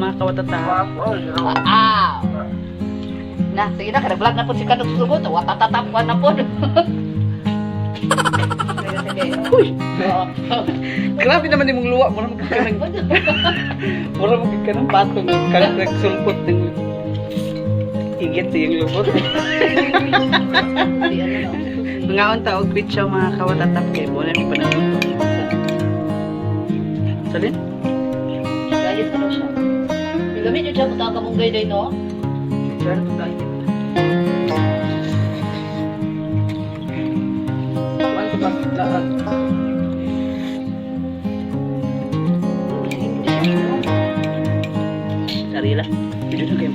mga kawatata. Na, sige na, kada vlog na po si Kanok Sugot. Watatatapwan na po. Uy! Grabe naman yung luwa. Mura magkakanang patong. Kalang nagsulpot ng higit yung lubot. Ngaon taog bitsa mga kawatatap kay mo na yung panahon. Salin? Gayet na siya. Gamit yung siya kung taka mong gayday, no? Sure, gayet. Ano ba lahat? Sarila. Video na kayo.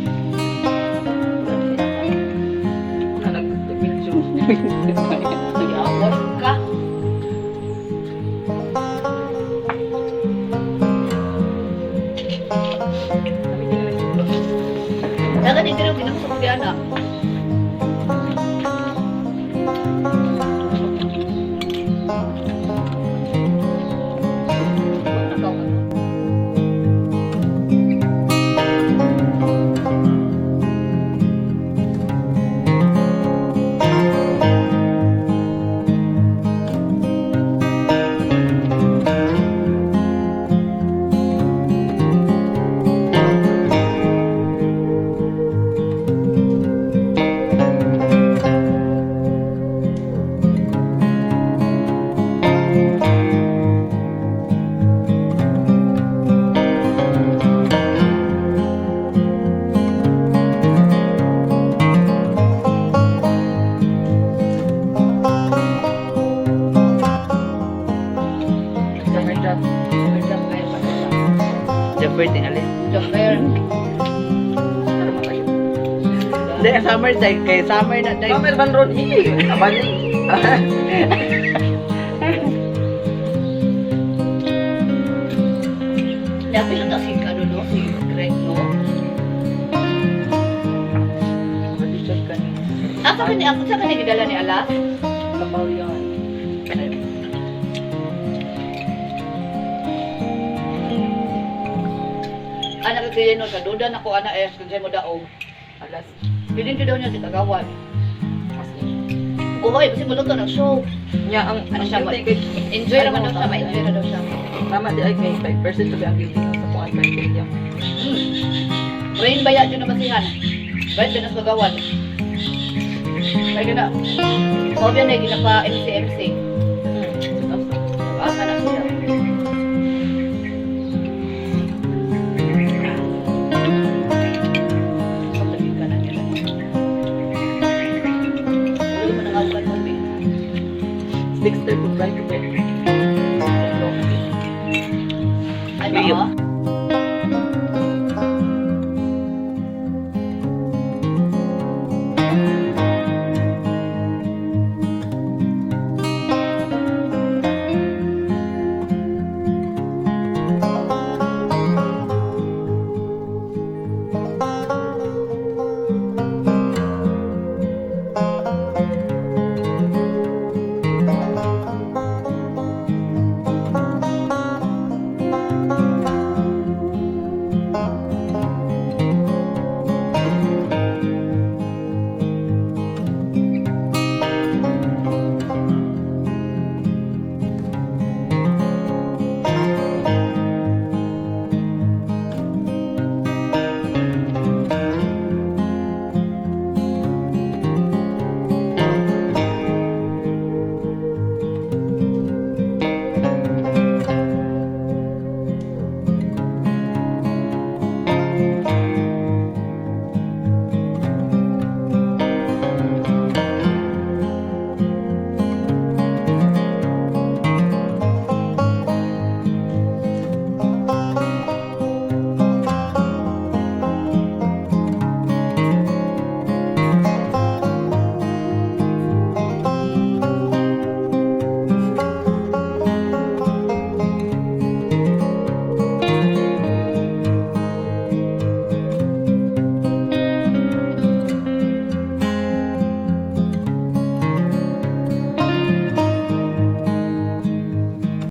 Anak, video. Awas ka. Dagan hindi rin ginagusok di anak. Birthday alin. Jumper. Hindi, summer day. Kay summer na day. Summer ban ron. Abali. Napil na si Kano, no? Si Greg, no? Malisod ka niya. Asa ka ni gidala ni Alas? Kapaw yan. Anak ko yun, kaduda na ko anak kung sa'yo mo daog. Alas. Pilin ko daw niya si Kagawan. Uhoy, kasi maluto ng show. Nya ang Ano siya, beauty kay enjoy naman daw siya, ma-enjoy na daw siya. tama di ay kay 5% to be ang beauty sa kuan kay niya. Rain bayad yun naman siya. Bayad ka na sa Kagawan. Kaya na, sabi na, ginapa MC. Asa na siya. Pagtagin ka na nila. Ulo mo nang alpan mo, babe. Dexter to bright bed. Ano?